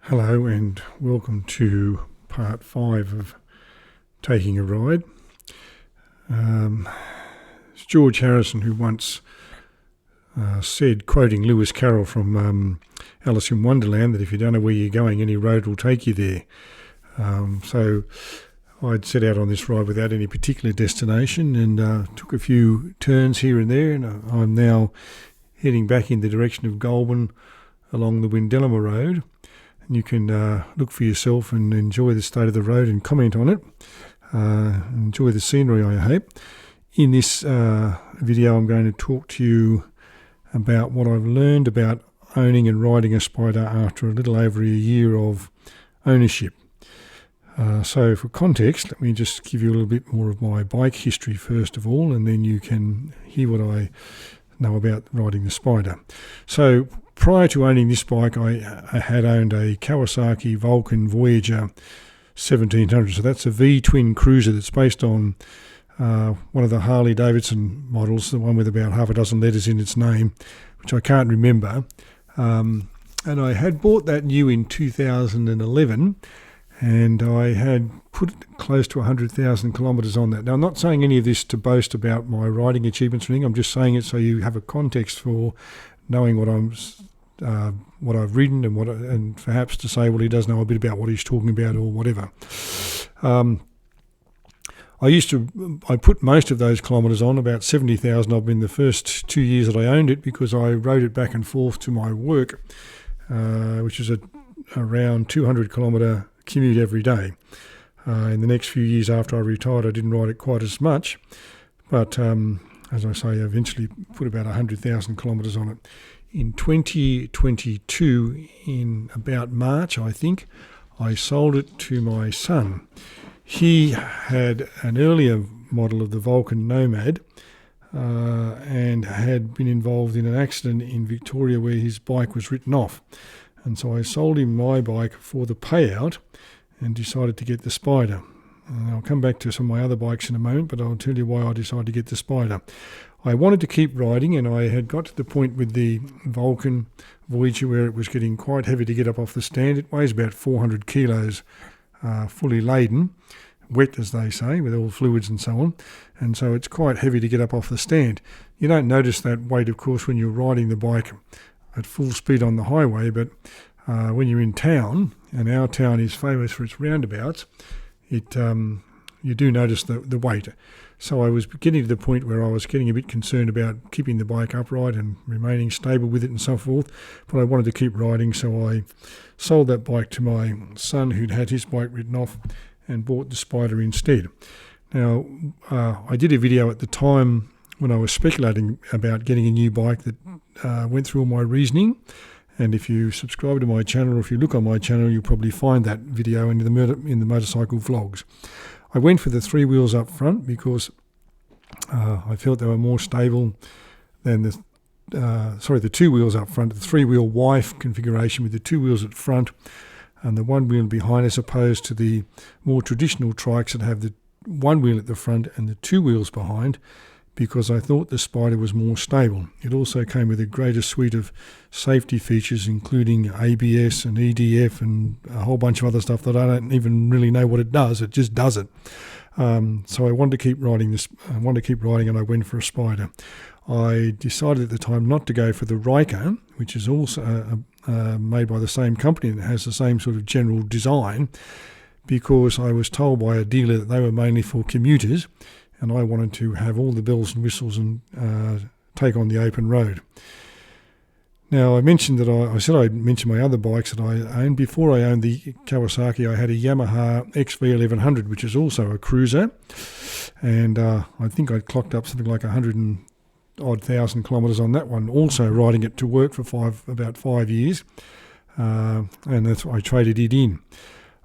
Hello and welcome to part 5 of Taking a Ride. It's George Harrison who once said, quoting Lewis Carroll from Alice in Wonderland, that if you don't know where you're going, any road will take you there. So I'd set out on this ride without any particular destination and took a few turns here and there, and I'm now heading back in the direction of Goulburn along the Windellama Road. And you can look for yourself and enjoy the state of the road and comment on it. Enjoy the scenery, I hope. In this video, I'm going to talk to you about what I've learned about owning and riding a Spyder after a little over a year of ownership. So for context, let me just give you a little bit more of my bike history first of all, and then you can hear what I know about riding the Spyder. So prior to owning this bike, I had owned a Kawasaki Vulcan Voyager 1700. So that's a V-twin cruiser that's based on one of the Harley Davidson models, the one with about half a dozen letters in its name, which I can't remember. And I had bought that new in 2011, and I had put close to 100,000 kilometres on that. Now, I'm not saying any of this to boast about my riding achievements or anything. I'm just saying it so you have a context for knowing what I've ridden and perhaps to say, well, he does know a bit about what he's talking about or whatever. I put most of those kilometres on, about 70,000 of them in the first 2 years that I owned it, because I rode it back and forth to my work, which is around 200 kilometre commute every day. In the next few years after I retired, I didn't ride it quite as much, but as I say, I eventually put about 100,000 kilometres on it. In 2022, in about March, I think, I sold it to my son. He had an earlier model of the Vulcan Nomad and had been involved in an accident in Victoria where his bike was written off. And so I sold him my bike for the payout and decided to get the Spyder. I'll come back to some of my other bikes in a moment, but I'll tell you why I decided to get the Spyder. I wanted to keep riding, and I had got to the point with the Vulcan Voyager where it was getting quite heavy to get up off the stand. It weighs about 400 kilos, fully laden, wet as they say, with all fluids and so on, and so it's quite heavy to get up off the stand. You don't notice that weight, of course, when you're riding the bike at full speed on the highway, but when you're in town, and our town is famous for its roundabouts, you do notice the weight. So I was getting to the point where I was getting a bit concerned about keeping the bike upright and remaining stable with it and so forth, but I wanted to keep riding, so I sold that bike to my son who'd had his bike written off and bought the Spyder instead. Now, I did a video at the time when I was speculating about getting a new bike that went through all my reasoning, and if you subscribe to my channel or if you look on my channel, you'll probably find that video in the motorcycle vlogs. I went for the 3 wheels up front because I felt they were more stable than the 2 wheels up front, the 3-wheel wife configuration with the 2 wheels at front and the 1 wheel behind, as opposed to the more traditional trikes that have the 1 wheel at the front and the 2 wheels behind, because I thought the Spyder was more stable. It also came with a greater suite of safety features, including ABS and EDF and a whole bunch of other stuff that I don't even really know what it does. It just does it. So I wanted to keep riding this. I wanted to keep riding, and I went for a Spyder. I decided at the time not to go for the Riker, which is also made by the same company and has the same sort of general design, because I was told by a dealer that they were mainly for commuters, and I wanted to have all the bells and whistles and take on the open road. Now, I mentioned that I said I'd mention my other bikes that I owned. Before I owned the Kawasaki, I had a Yamaha XV1100, which is also a cruiser, and I think I'd clocked up something like 100,000 kilometres on that one, also riding it to work for about 5 years, and that's why I traded it in.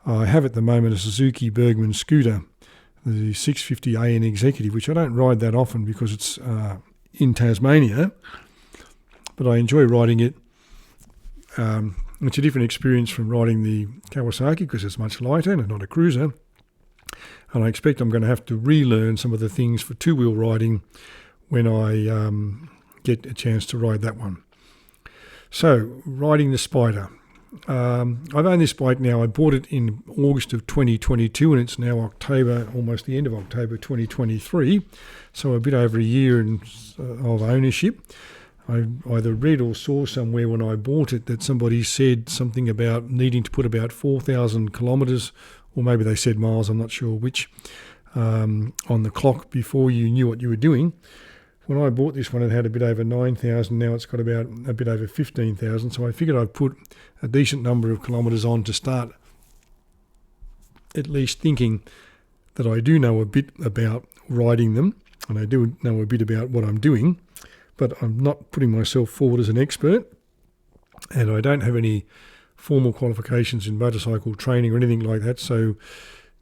I have at the moment a Suzuki Bergman scooter, the 650 AN Executive, which I don't ride that often because it's in Tasmania, but I enjoy riding it. It's a different experience from riding the Kawasaki because it's much lighter and not a cruiser, and I expect I'm going to have to relearn some of the things for two-wheel riding when I get a chance to ride that one. So, riding the Spyder. I've owned this bike now. I bought it in August of 2022 and it's now October, almost the end of October 2023. So a bit over a year of ownership. I either read or saw somewhere when I bought it that somebody said something about needing to put about 4,000 kilometres, or maybe they said miles, I'm not sure which, on the clock before you knew what you were doing. When I bought this one, it had a bit over 9,000. Now it's got about a bit over 15,000. So I figured I'd put a decent number of kilometres on to start at least thinking that I do know a bit about riding them, and I do know a bit about what I'm doing, but I'm not putting myself forward as an expert, and I don't have any formal qualifications in motorcycle training or anything like that. So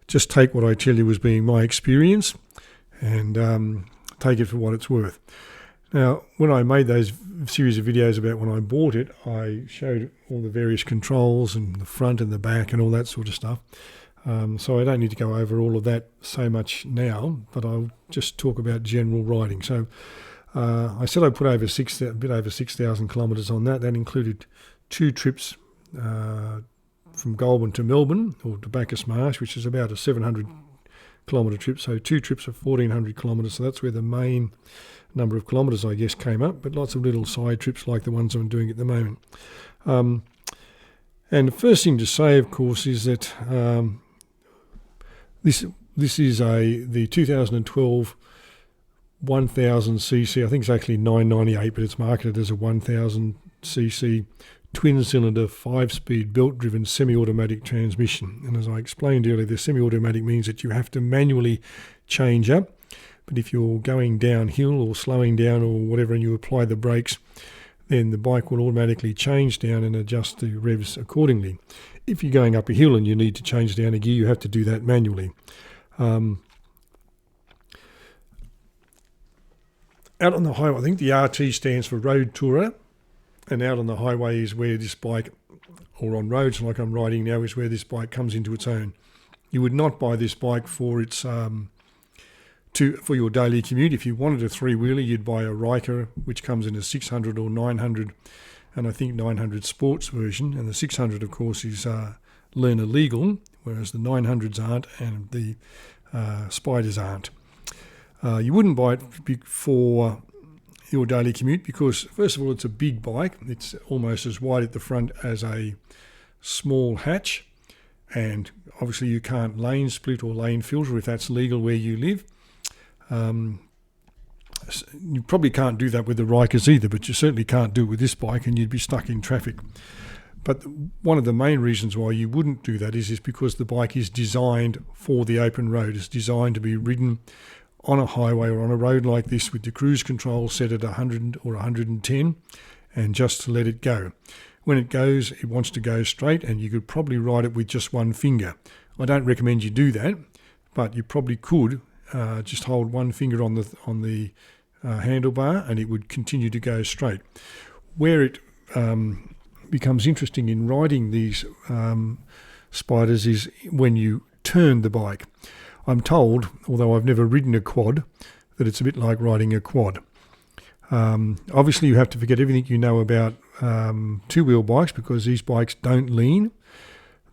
just take what I tell you as being my experience and take it for what it's worth. Now, when I made those series of videos about when I bought it, I showed all the various controls and the front and the back and all that sort of stuff. So I don't need to go over all of that so much now, but I'll just talk about general riding. So I said I put a bit over 6,000 kilometres on that. That included 2 trips from Goulburn to Melbourne, or to Bacchus Marsh, which is about a 700 kilometre trip. So 2 trips of 1,400 kilometres. So that's where the main number of kilometres, I guess, came up, but lots of little side trips like the ones I'm doing at the moment. And the first thing to say, of course, is that this is the 2012 1000cc. I think it's actually 998, but it's marketed as a 1000cc twin-cylinder 5-speed belt-driven semi-automatic transmission. And as I explained earlier, the semi-automatic means that you have to manually change up. But if you're going downhill or slowing down or whatever and you apply the brakes, then the bike will automatically change down and adjust the revs accordingly. If you're going up a hill and you need to change down a gear, you have to do that manually. Out on the highway, I think the RT stands for Road Tourer, and out on the highway is where this bike, or on roads like I'm riding now, is where this bike comes into its own. You would not buy this bike for its for your daily commute. If you wanted a 3-wheeler, you'd buy a Riker, which comes in a 600 or 900, and I think 900 Sports version. And the 600, of course, is learner legal, whereas the 900s aren't, and the Spyders aren't. You wouldn't buy it for your daily commute because, first of all, it's a big bike. It's almost as wide at the front as a small hatch, and obviously you can't lane split or lane filter if that's legal where you live. You probably can't do that with the Rikers either, but you certainly can't do it with this bike, and you'd be stuck in traffic. But one of the main reasons why you wouldn't do that is because the bike is designed for the open road. It's designed to be ridden on a highway or on a road like this with the cruise control set at 100 or 110 and just to let it go. When it goes, it wants to go straight, and you could probably ride it with just one finger. I don't recommend you do that, but you probably could just hold one finger on the handlebar and it would continue to go straight. Where it becomes interesting in riding these Spyders is when you turn the bike. I'm told, although I've never ridden a quad, that it's a bit like riding a quad. Obviously, you have to forget everything you know about two-wheel bikes because these bikes don't lean.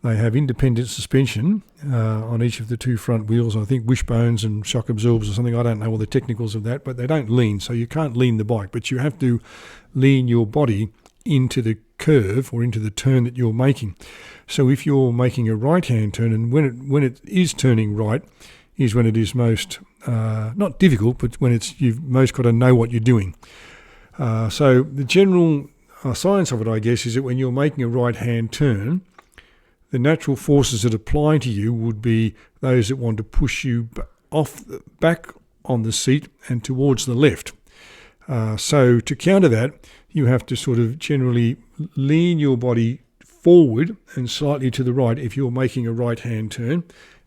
They have independent suspension on each of the 2 front wheels. I think wishbones and shock absorbers or something. I don't know all the technicals of that, but they don't lean. So you can't lean the bike, but you have to lean your body into the curve or into the turn that you're making. So if you're making a right-hand turn, and when it is turning right, is when it is most not difficult, but when you've most got to know what you're doing. So the general science of it, I guess, is that when you're making a right-hand turn, the natural forces that apply to you would be those that want to push you back on the seat and towards the left. So to counter that, you have to sort of generally lean your body forward and slightly to the right if you're making a right-hand turn,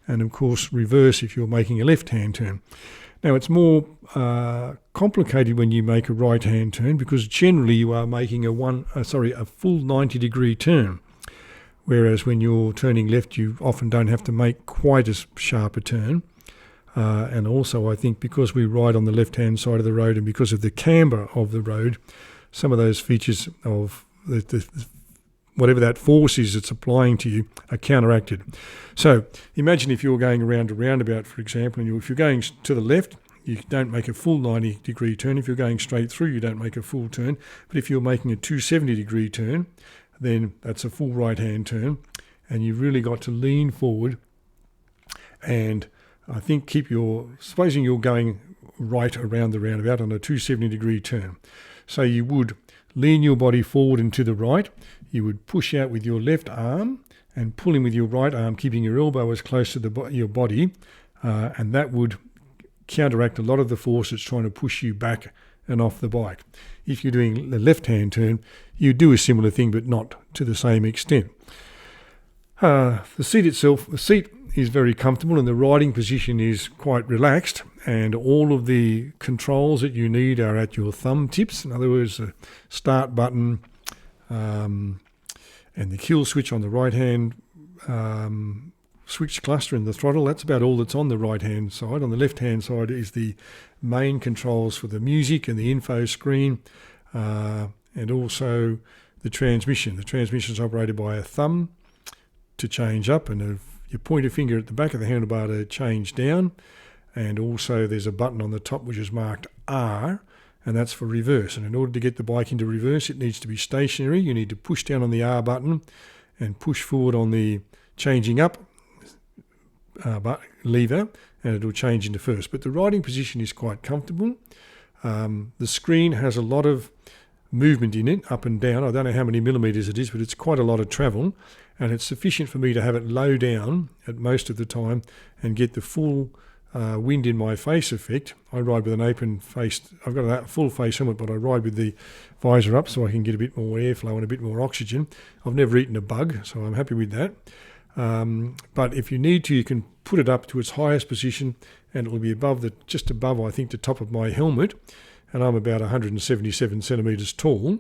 and of course reverse if you're making a left-hand turn. Now it's more complicated when you make a right-hand turn because generally you are making a full 90-degree turn. Whereas when you're turning left, you often don't have to make quite as sharp a turn. And also, I think because we ride on the left-hand side of the road and because of the camber of the road, some of those features of the whatever that force is that's applying to you are counteracted. So imagine if you're going around a roundabout, for example, and if you're going to the left, you don't make a full 90-degree turn. If you're going straight through, you don't make a full turn. But if you're making a 270-degree turn, then that's a full right-hand turn. And you've really got to lean forward and I think supposing you're going right around the roundabout on a 270-degree turn. So you would lean your body forward and to the right. You would push out with your left arm and pull in with your right arm, keeping your elbow as close to your body. And that would counteract a lot of the force that's trying to push you back and off the bike. If you're doing the left-hand turn, you do a similar thing, but not to the same extent. The seat is very comfortable and the riding position is quite relaxed, and all of the controls that you need are at your thumb tips. In other words, the start button and the kill switch on the right-hand switch cluster and the throttle. That's about all that's on the right-hand side. On the left-hand side is the main controls for the music and the info screen, and also the transmission. The transmission is operated by a thumb to change up and your pointer finger at the back of the handlebar to change down. And also there's a button on the top which is marked R, and that's for reverse. And in order to get the bike into reverse, it needs to be stationary. You need to push down on the R button and push forward on the changing up lever, and it'll change into first. But the riding position is quite comfortable. The screen has a lot of movement in it, up and down. I don't know how many millimetres it is, but it's quite a lot of travel, and it's sufficient for me to have it low down at most of the time and get the full wind in my face effect. I ride with an open face. I've got a full face helmet, but I ride with the visor up so I can get a bit more airflow and a bit more oxygen. I've never eaten a bug, so I'm happy with that. But if you need to, you can put it up to its highest position and it will be just above, I think, the top of my helmet. And I'm about 177 centimetres tall.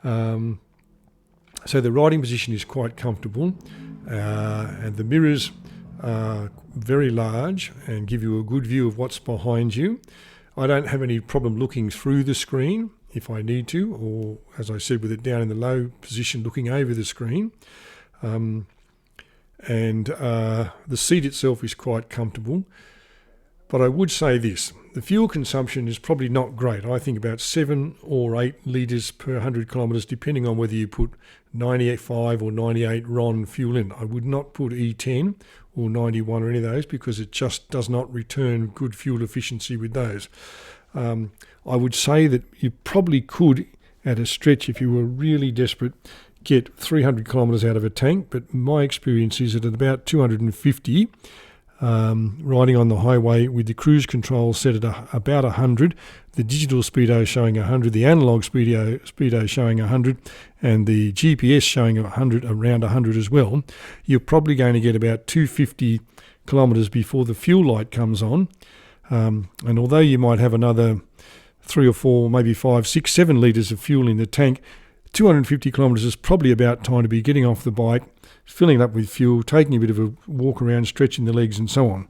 So the riding position is quite comfortable. And the mirrors are very large and give you a good view of what's behind you. I don't have any problem looking through the screen if I need to, or as I said, with it down in the low position looking over the screen. And the seat itself is quite comfortable. But I would say this, the fuel consumption is probably not great. I think about 7 or 8 litres per 100 kilometres, depending on whether you put 95 or 98 RON fuel in. I would not put E10 or 91 or any of those because it just does not return good fuel efficiency with those. I would say that you probably could, at a stretch, if you were really desperate, get 300 kilometres out of a tank, but my experience is that at about 250, riding on the highway with the cruise control set at about 100, the digital speedo showing 100, the analog speedo showing 100, and the GPS showing 100, around 100 as well, you're probably going to get about 250 kilometres before the fuel light comes on. And although you might have another 3 or 4, maybe 5, 6, 7 litres of fuel in the tank, 250 kilometres is probably about time to be getting off the bike, filling it up with fuel, taking a bit of a walk around, stretching the legs and so on.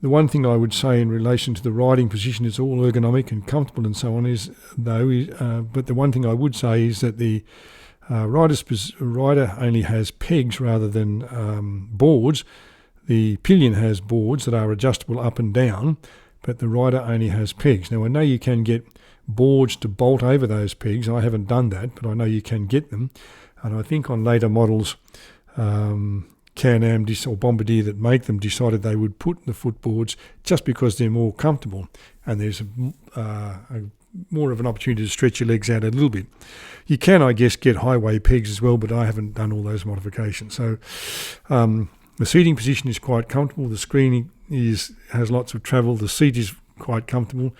The one thing I would say in relation to the riding position is all ergonomic and comfortable and so on but the one thing I would say is that the rider only has pegs rather than boards. The pillion has boards that are adjustable up and down, but the rider only has pegs. Now I know you can get boards to bolt over those pegs. I haven't done that, but I know you can get them. And I think on later models, Can-Am or Bombardier that make them decided they would put the footboards just because they're more comfortable and there's more of an opportunity to stretch your legs out a little bit. You can, I guess, get highway pegs as well, but I haven't done all those modifications. So the seating position is quite comfortable. The screen has lots of travel. The seat is quite comfortable.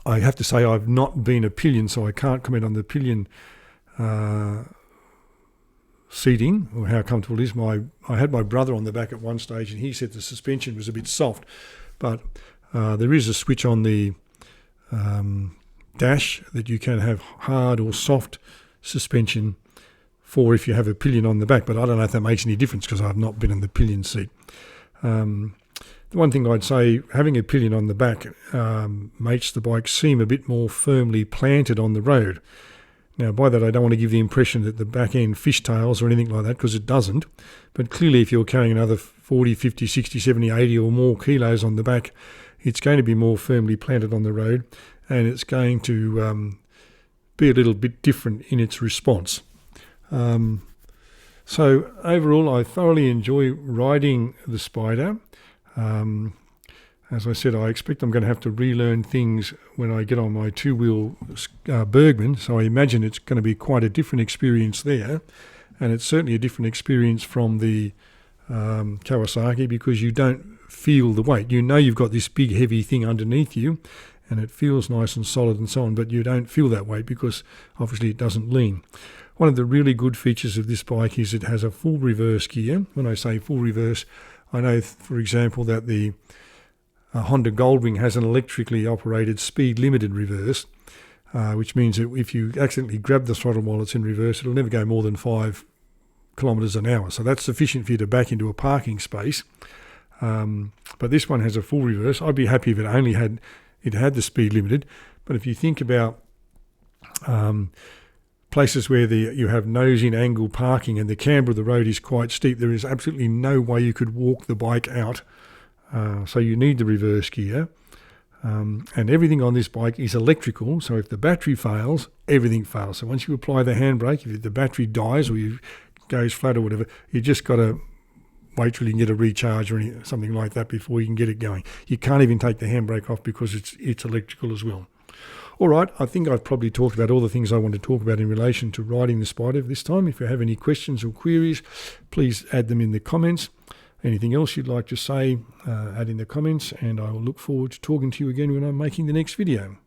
I have to say I've not been a pillion, so I can't comment on the pillion seating or how comfortable it is. I had my brother on the back at one stage and he said the suspension was a bit soft, but there is a switch on the dash that you can have hard or soft suspension for if you have a pillion on the back, but I don't know if that makes any difference because I've not been in the pillion seat. The one thing I'd say, having a pillion on the back makes the bike seem a bit more firmly planted on the road. Now, by that, I don't want to give the impression that the back end fishtails or anything like that, because it doesn't. But clearly, if you're carrying another 40, 50, 60, 70, 80 or more kilos on the back, it's going to be more firmly planted on the road, and it's going to be a little bit different in its response. So overall, I thoroughly enjoy riding the Spyder. As I said, I expect I'm going to have to relearn things when I get on my two-wheel Bergman, so I imagine it's going to be quite a different experience there, and it's certainly a different experience from the Kawasaki, because you don't feel the weight. You know you've got this big heavy thing underneath you, and it feels nice and solid and so on, but you don't feel that weight because obviously it doesn't lean. One of the really good features of this bike is it has a full reverse gear. When I say full reverse, I know, for example, that the Honda Goldwing has an electrically operated speed limited reverse, which means that if you accidentally grab the throttle while it's in reverse, it'll never go more than 5 kilometres an hour. So that's sufficient for you to back into a parking space. But this one has a full reverse. I'd be happy if it only had the speed limited. But if you think about places where you have nose-in angle parking and the camber of the road is quite steep, there is absolutely no way you could walk the bike out. So you need the reverse gear. And everything on this bike is electrical, so if the battery fails, everything fails. So once you apply the handbrake, if the battery dies or goes flat or whatever, you just got to wait till you can get a recharge or something like that before you can get it going. You can't even take the handbrake off because it's electrical as well. All right, I think I've probably talked about all the things I want to talk about in relation to riding the Spyder this time. If you have any questions or queries, please add them in the comments. Anything else you'd like to say, add in the comments, and I will look forward to talking to you again when I'm making the next video.